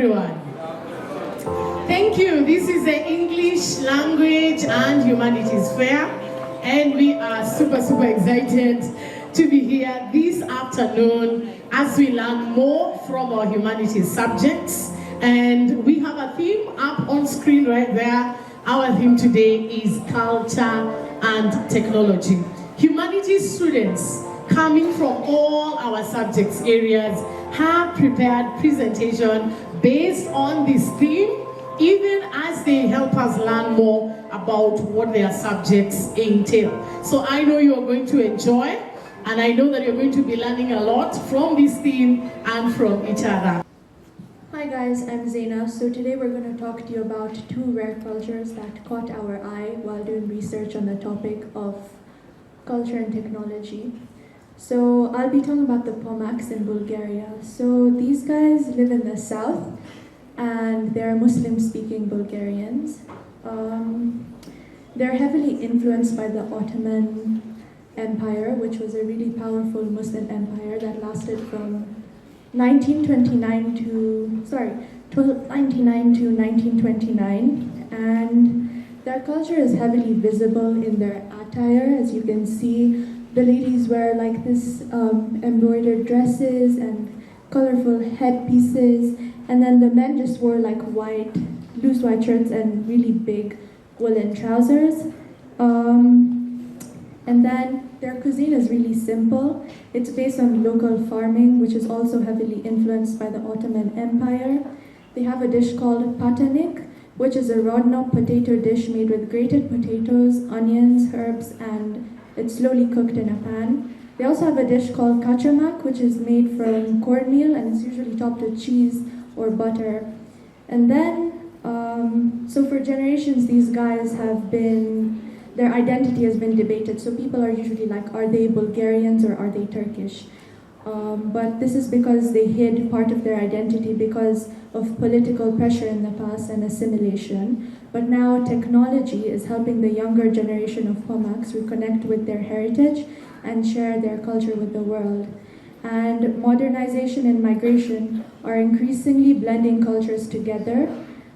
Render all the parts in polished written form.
everyone. Thank you. This is the English Language and Humanities Fair, and we are super excited to be here this afternoon as we learn more from our humanities subjects. And we have a theme up on screen right there. Our theme today is culture and technology. Humanities students coming from all our subjects areas have prepared presentation based on this theme, even as they help us learn more about what their subjects entail. So I know you're going to enjoy, and I know that you're going to be learning a lot from this theme and from each other. Hi guys, I'm Zaina. So today we're going to talk to you about two rare cultures that caught our eye while doing research on the topic of culture and technology. So I'll be talking about the Pomaks in Bulgaria. So these guys live in the south, and they're Muslim-speaking Bulgarians. They're heavily influenced by the Ottoman Empire, which was a really powerful Muslim empire that lasted from 1299 to 1929, and their culture is heavily visible in their attire. As you can see, the ladies wear like this embroidered dresses and colorful headpieces, and then the men just wore like loose white shirts and really big woolen trousers. And then their cuisine is really simple. It's based on local farming, which is also heavily influenced by the Ottoman Empire. They have a dish called patanik, which is a rodno potato dish made with grated potatoes, onions, herbs, and it's slowly cooked in a pan. They also have a dish called kachamak, which is made from cornmeal, and it's usually topped with cheese or butter. And then, so for generations, these guys their identity has been debated. So people are usually like, are they Bulgarians or are they Turkish? But this is because they hid part of their identity because of political pressure in the past and assimilation. But now technology is helping the younger generation of Pomaks reconnect with their heritage and share their culture with the world. And modernization and migration are increasingly blending cultures together,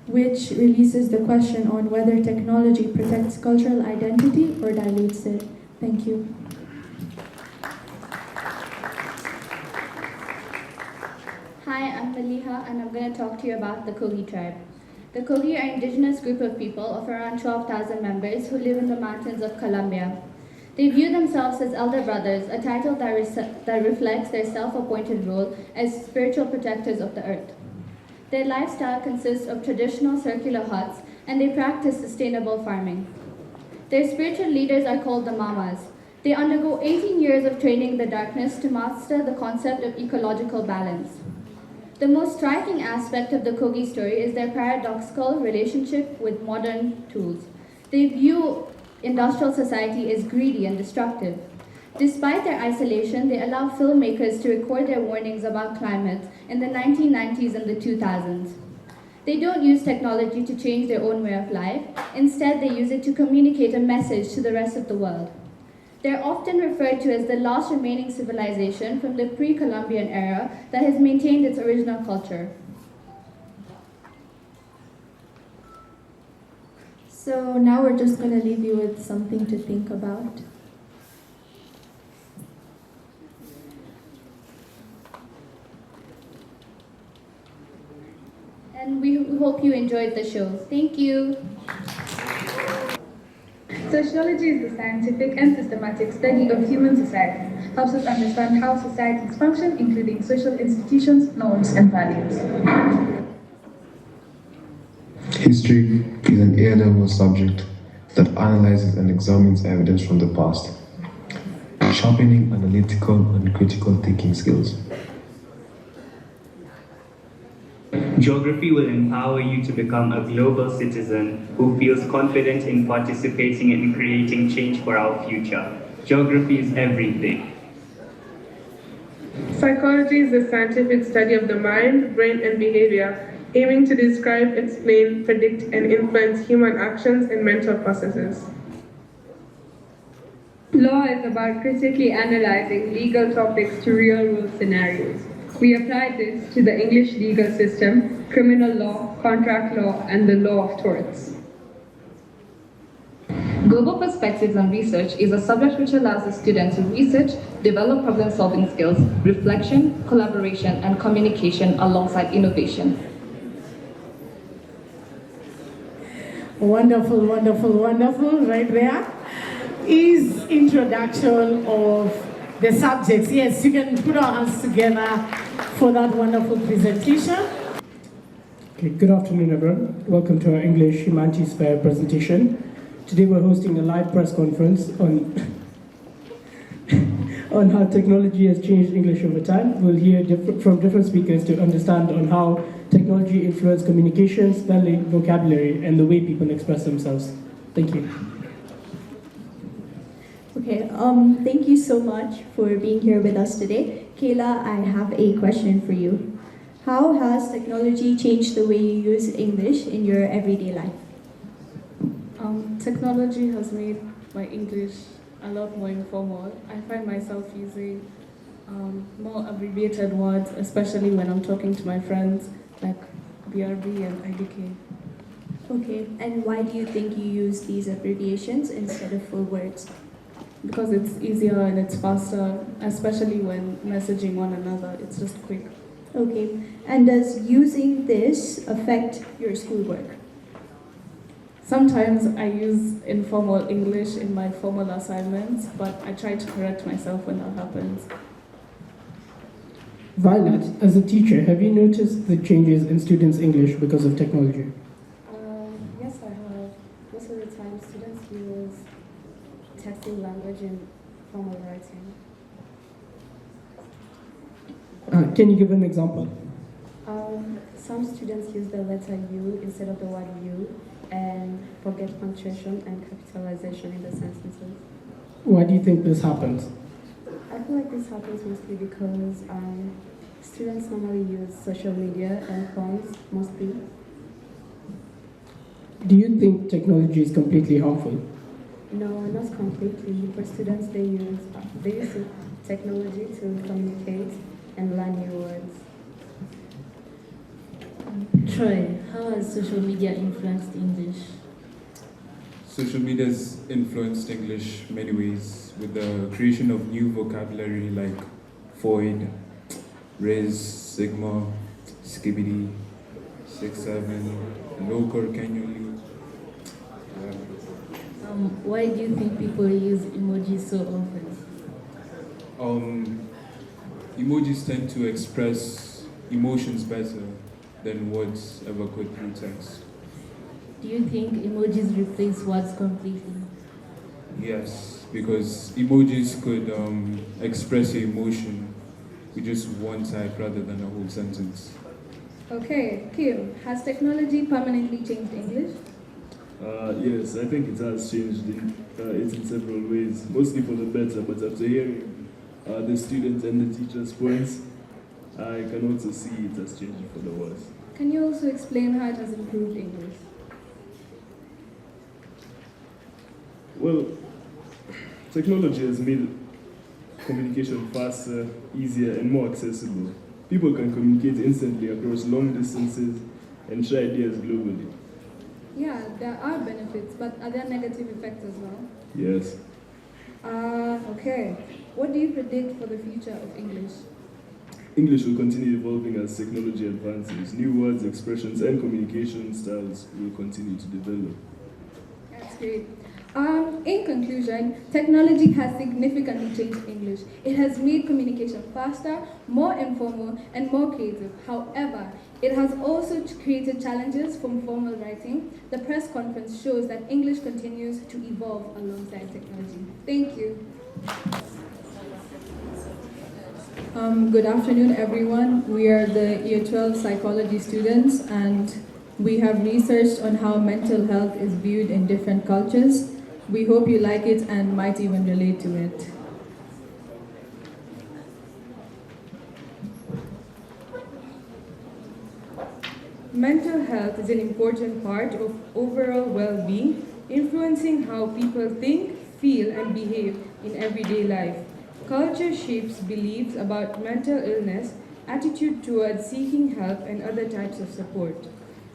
which releases the question on whether technology protects cultural identity or dilutes it. Thank you. Hi, I'm Maliha, and I'm going to talk to you about the Kogi tribe. The Kogi are an indigenous group of people of around 12,000 members who live in the mountains of Colombia. They view themselves as elder brothers, a title that reflects their self-appointed role as spiritual protectors of the earth. Their lifestyle consists of traditional circular huts, and they practice sustainable farming. Their spiritual leaders are called the Mamas. They undergo 18 years of training in the darkness to master the concept of ecological balance. The most striking aspect of the Kogi story is their paradoxical relationship with modern tools. They view industrial society as greedy and destructive. Despite their isolation, they allow filmmakers to record their warnings about climate in the 1990s and the 2000s. They don't use technology to change their own way of life. Instead, they use it to communicate a message to the rest of the world. They're often referred to as the last remaining civilization from the pre-Columbian era that has maintained its original culture. So now we're just going to leave you with something to think about. And we hope you enjoyed the show. Thank you. Sociology is the scientific and systematic study of human society. Helps us understand how societies function, including social institutions, norms, and values. History is an A-level subject that analyzes and examines evidence from the past, sharpening analytical and critical thinking skills. Geography will empower you to become a global citizen who feels confident in participating in creating change for our future. Geography is everything. Psychology is the scientific study of the mind, brain, and behavior, aiming to describe, explain, predict, and influence human actions and mental processes. Law is about critically analyzing legal topics to real-world scenarios. We apply this to the English legal system, criminal law, contract law, and the law of torts. Global perspectives and research is a subject which allows the student to research, develop problem-solving skills, reflection, collaboration, and communication alongside innovation. Wonderful, wonderful, wonderful. Right there is introduction of the subjects. Yes, you can put our hands together for that wonderful presentation. Okay, good afternoon, everyone. Welcome to our English Humanities Fair presentation. Today we're hosting a live press conference on on how technology has changed English over time. We'll hear from different speakers to understand on how technology influences communication, spelling, vocabulary, and the way people express themselves. Thank you. Okay, thank you so much for being here with us today. Kayla, I have a question for you. How has technology changed the way you use English in your everyday life? Technology has made my English a lot more informal. I find myself using more abbreviated words, especially when I'm talking to my friends, like BRB and IDK. Okay, and why do you think you use these abbreviations instead of full words? Because it's easier and it's faster, especially when messaging one another. It's just quick. Okay, and does using this affect your schoolwork? Sometimes I use informal English in my formal assignments, but I try to correct myself when that happens. Violet, as a teacher, have you noticed the changes in students' English because of technology? Yes, I have. Most of the time, students use texting language in formal writing. Can you give an example? Some students use the letter U instead of the word you and forget punctuation and capitalization in the sentences. Why do you think this happens? I feel like this happens mostly because students normally use social media and phones mostly. Do you think technology is completely harmful? No, not completely. For students, they use technology to communicate and learn new words. Troy, how has social media influenced English? Social media has influenced English many ways with the creation of new vocabulary like void, res, sigma, skibbity, 6-7, local, cannuli. Why do you think people use emojis so often? Emojis tend to express emotions better than words ever could through text. Do you think emojis replace words completely? Yes, because emojis could express your emotion with just one type rather than a whole sentence. Okay, Kim, has technology permanently changed English? Yes, I think it has changed it in several ways, mostly for the better, but after hearing the students and the teachers' points, I can also see it has changed for the worse. Can you also explain how it has improved English? Well, technology has made communication faster, easier, and more accessible. People can communicate instantly across long distances and share ideas globally. Yeah, there are benefits, but are there negative effects as well? Yes. Okay. What do you predict for the future of English? English will continue evolving as technology advances. New words, expressions, and communication styles will continue to develop. That's great. In conclusion, technology has significantly changed English. It has made communication faster, more informal, and more creative. However, it has also created challenges from formal writing. The press conference shows that English continues to evolve alongside technology. Thank you. Good afternoon, everyone. We are the Year 12 psychology students, and we have researched on how mental health is viewed in different cultures. We hope you like it and might even relate to it. Mental health is an important part of overall well-being, influencing how people think, feel, and behave in everyday life. Culture shapes beliefs about mental illness, attitude towards seeking help and other types of support.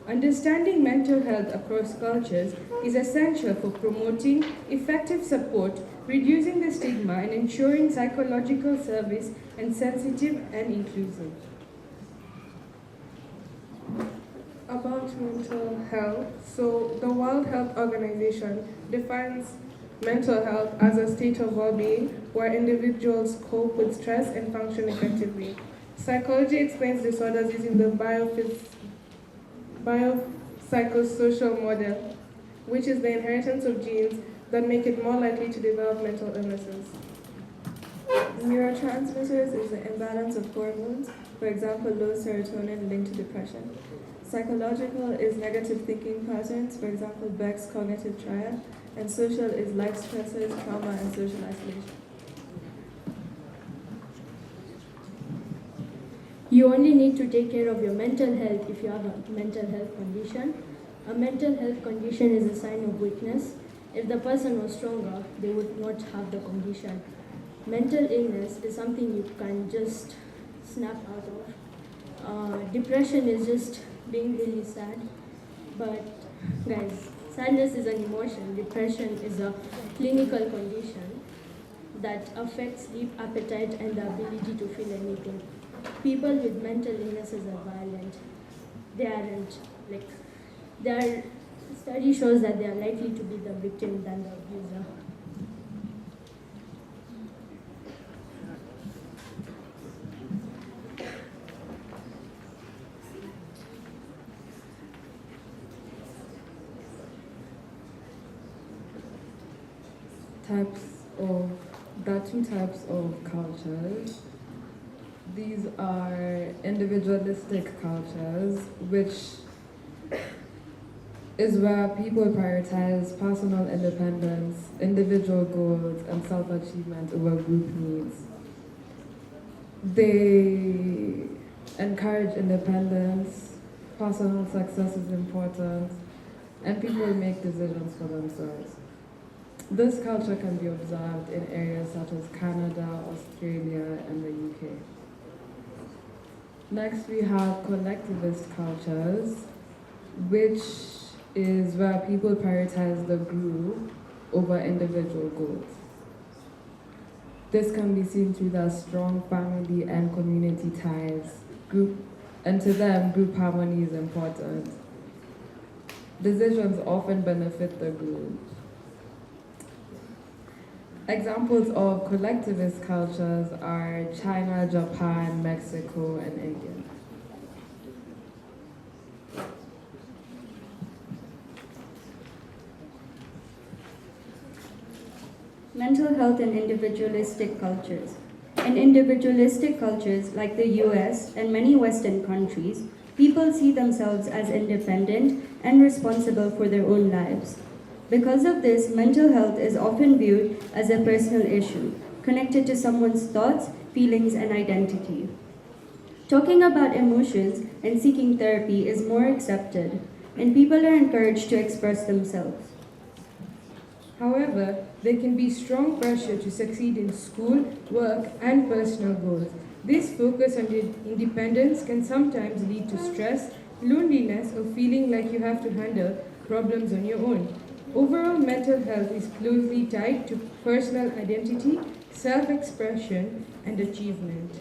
Understanding mental health across cultures is essential for promoting effective support, reducing the stigma, and ensuring psychological service and sensitive and inclusive. About mental health, so the World Health Organization defines mental health as a state of well-being where individuals cope with stress and function effectively. Psychology explains disorders using the biopsychosocial model, which is the inheritance of genes that make it more likely to develop mental illnesses. Neurotransmitters is the imbalance of hormones, for example, low serotonin linked to depression. Psychological is negative thinking patterns, for example, Beck's cognitive triad, and social is life stresses, trauma, and social isolation. You only need to take care of your mental health if you have a mental health condition. A mental health condition is a sign of weakness. If the person was stronger, they would not have the condition. Mental illness is something you can just snap out of. Depression is just being really sad. But guys, sadness is an emotion. Depression is a clinical condition that affects sleep, appetite, and the ability to feel anything. People with mental illnesses are violent. They aren't their study shows that they are likely to be the victim than the abuser. There are two types of cultures. These are individualistic cultures, which is where people prioritize personal independence, individual goals, and self-achievement over group needs. They encourage independence, personal success is important, and people make decisions for themselves. This culture can be observed in areas such as Canada, Australia, and the UK. Next, we have collectivist cultures, which is where people prioritize the group over individual goals. This can be seen through their strong family and community ties. And to them, group harmony is important. Decisions often benefit the group. Examples of collectivist cultures are China, Japan, Mexico, and India. Mental health in individualistic cultures. In individualistic cultures like the US and many Western countries, people see themselves as independent and responsible for their own lives. Because of this, mental health is often viewed as a personal issue, connected to someone's thoughts, feelings, and identity. Talking about emotions and seeking therapy is more accepted, and people are encouraged to express themselves. However, there can be strong pressure to succeed in school, work, and personal goals. This focus on independence can sometimes lead to stress, loneliness, or feeling like you have to handle problems on your own. Overall mental health is closely tied to personal identity, self-expression, and achievement.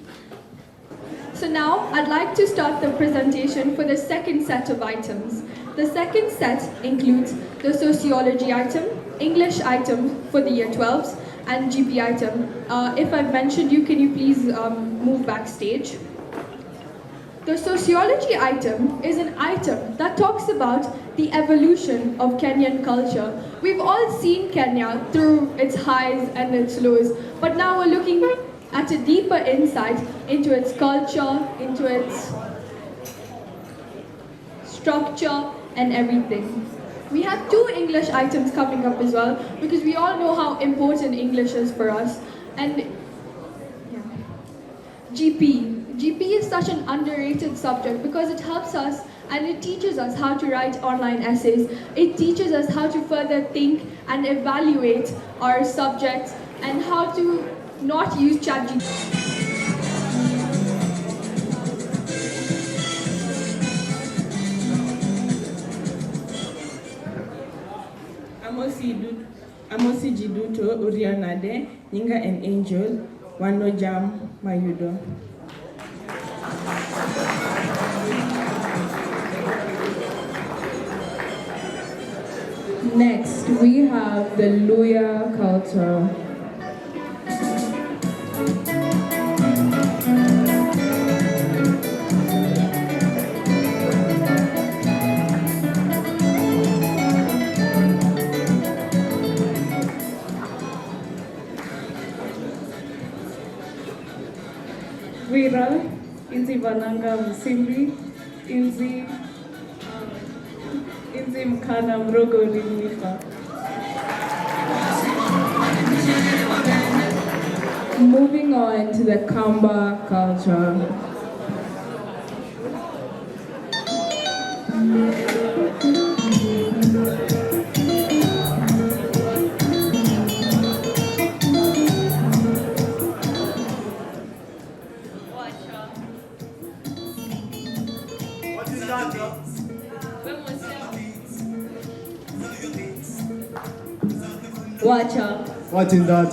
So now I'd like to start the presentation for the second set of items. The second set includes the sociology item, English item for the year 12s, and GP item. If I've mentioned you, can you please move backstage? The sociology item is an item that talks about the evolution of Kenyan culture. We've all seen Kenya through its highs and its lows, but now we're looking at a deeper insight into its culture, into its structure and everything. We have two English items coming up as well, because we all know how important English is for us. And GP. GP is such an underrated subject because it helps us and it teaches us how to write online essays. It teaches us how to further think and evaluate our subjects and how to not use ChatGPT. Amosi Jiduto, Urianade, Nyinga and Angel, Wano Jam, Mayudo. Next, we have the Luya culture. Wira, Inzi Bananga Msimbi, Inzi Mkana Mrogo Rinifa. Moving on to the Kamba culture. Wacha. What in that?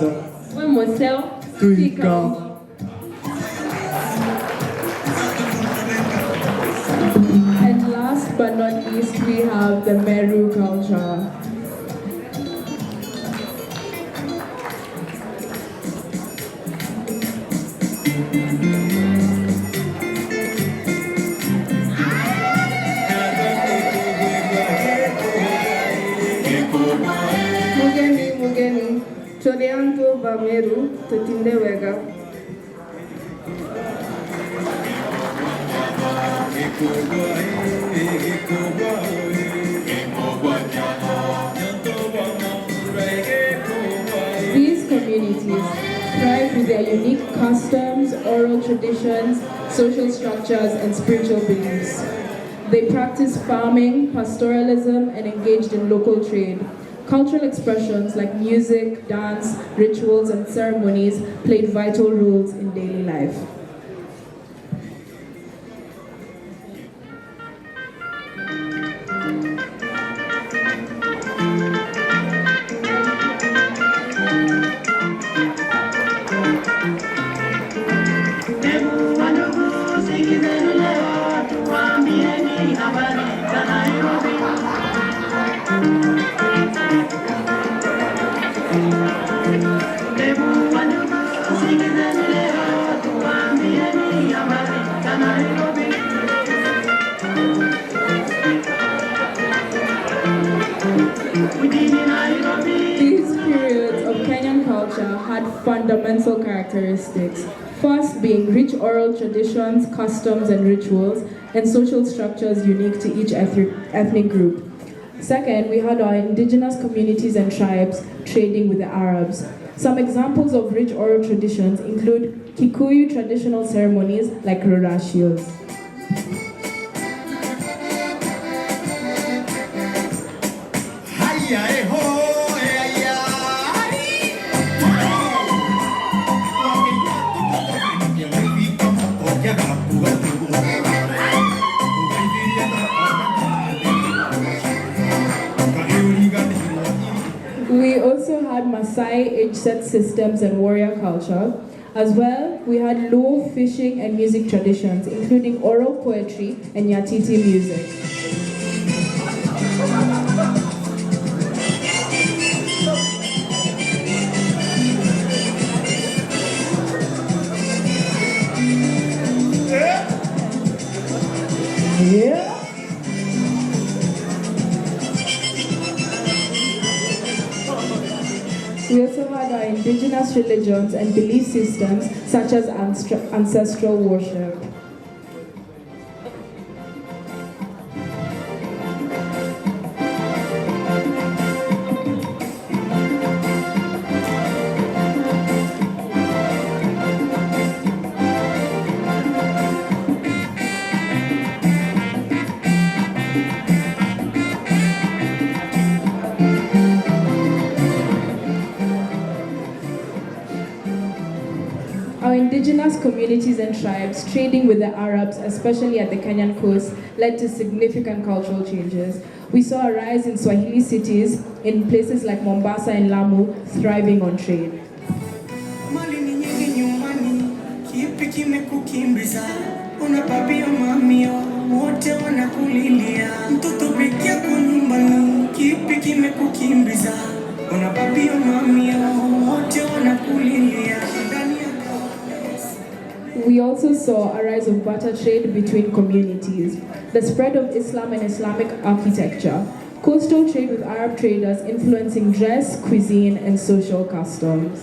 When Mosel. Tuika. And last but not least, we have the Meru culture. Mugeni, Chorianto Bameru, Totindewega. These communities thrive with their unique customs, oral traditions, social structures, and spiritual beliefs. They practice farming, pastoralism, and engaged in local trade. Cultural expressions like music, dance, rituals, and ceremonies played vital roles in daily life. These periods of Kenyan culture had fundamental characteristics. First being rich oral traditions, customs, and rituals, and social structures unique to each ethnic group. Second, we had our indigenous communities and tribes trading with the Arabs. Some examples of rich oral traditions include Kikuyu traditional ceremonies like Rorashios. We also had Maasai age-set systems and warrior culture. As well, we had Luo fishing and music traditions, including oral poetry and Nyatiti music. Yeah. We also had our indigenous religions and belief systems such as ancestral worship. Our indigenous communities and tribes trading with the Arabs, especially at the Kenyan coast, led to significant cultural changes. We saw a rise in Swahili cities in places like Mombasa and Lamu, thriving on trade. Mali ni nyingi nyumbani, kipi kimekukimbiza? Unapapia mamio, wote wanakulilia. Mtoto peke yako nyumbani, kipi kimekukimbiza? Unapapia mamio, wote wanakulilia. We also saw a rise of barter trade between communities, the spread of Islam and Islamic architecture, coastal trade with Arab traders influencing dress, cuisine, and social customs.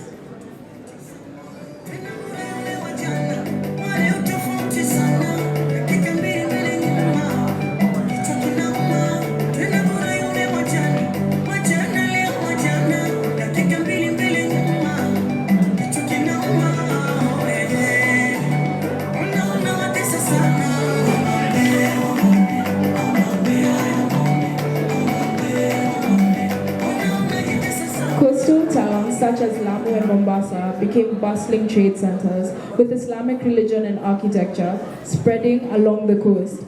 Coastal towns such as Lamu and Mombasa became bustling trade centers with Islamic religion and architecture spreading along the coast.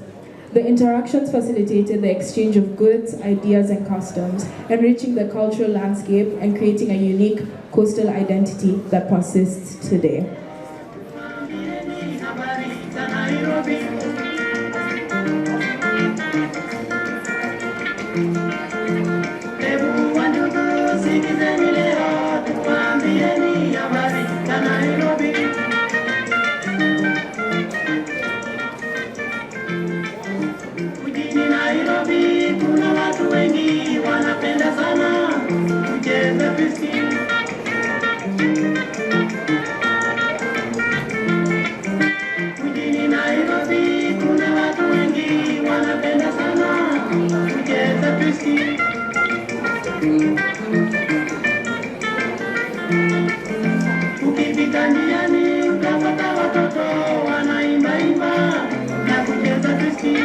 The interactions facilitated the exchange of goods, ideas, and customs, enriching the cultural landscape and creating a unique coastal identity that persists today. Nairobi kuna watu wengi wanapenda sana kucheza piski. Mjini Nairobi kuna watu wengi wanapenda sana kucheza piski. Ukipita njiani utapata watoto wanaimba na kucheza piski.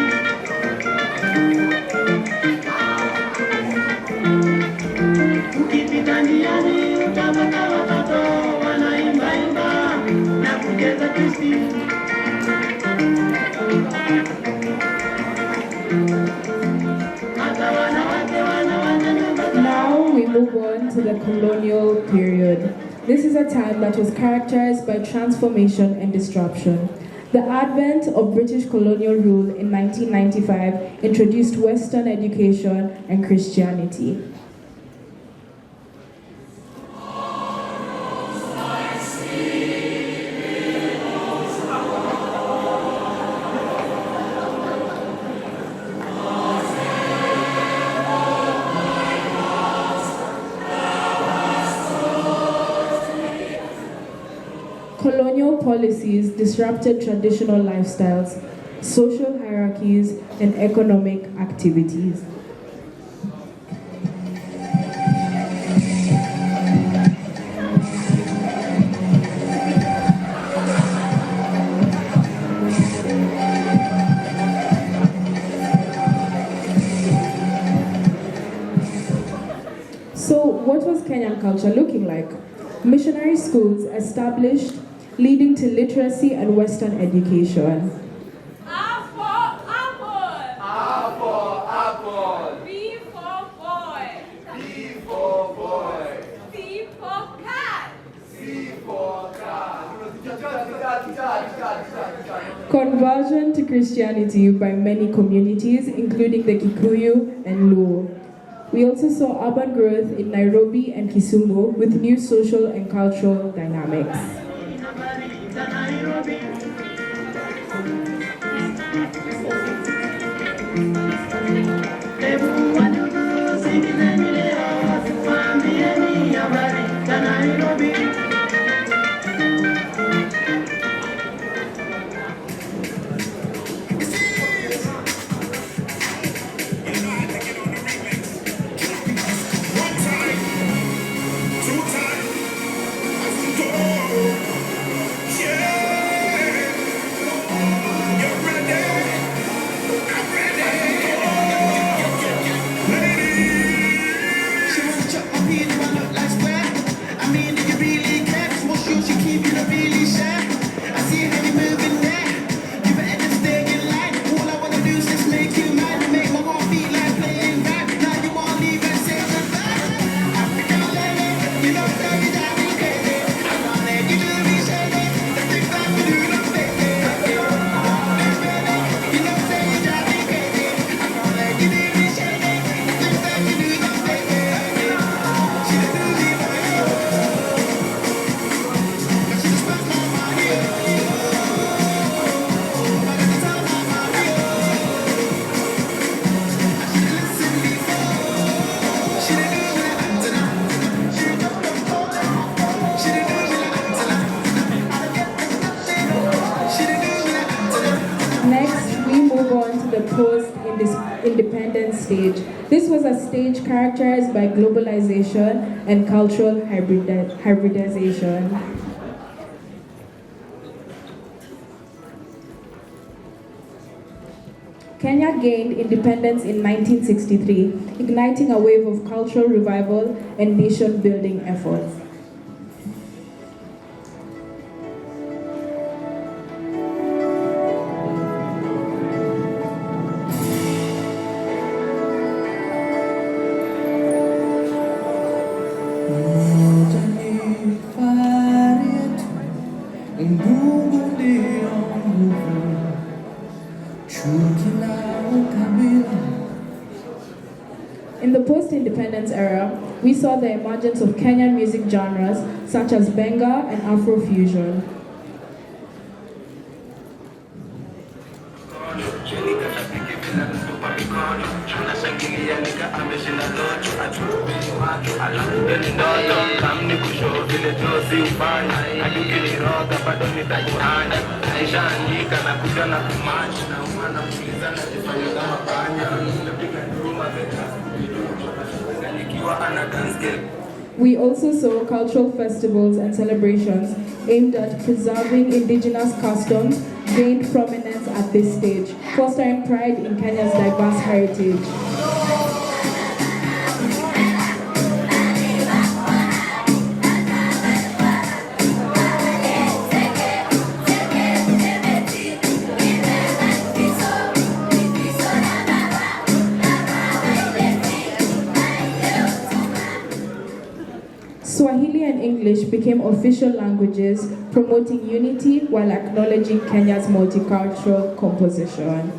Ukipita njiani utapata watoto wanaimba na kucheza piski. Now we move on to the colonial period. This is a time that was characterized by transformation and disruption. The advent of British colonial rule in 1995 introduced Western education and Christianity. Colonial policies disrupted traditional lifestyles, social hierarchies, and economic activities. So, what was Kenyan culture looking like? Missionary schools established, leading to literacy and Western education. Conversion to Christianity by many communities, including the Kikuyu and Luo. We also saw urban growth in Nairobi and Kisumu with new social and cultural dynamics. Next, we move on to the post-independence stage. This was a stage characterized by globalization and cultural hybridization. Kenya gained independence in 1963, igniting a wave of cultural revival and nation-building efforts. In the post-independence era, we saw the emergence of Kenyan music genres such as Benga and Afrofusion. We also saw cultural festivals and celebrations aimed at preserving indigenous customs gained prominence at this stage, fostering pride in Kenya's diverse heritage. Swahili and English became official languages, promoting unity while acknowledging Kenya's multicultural composition.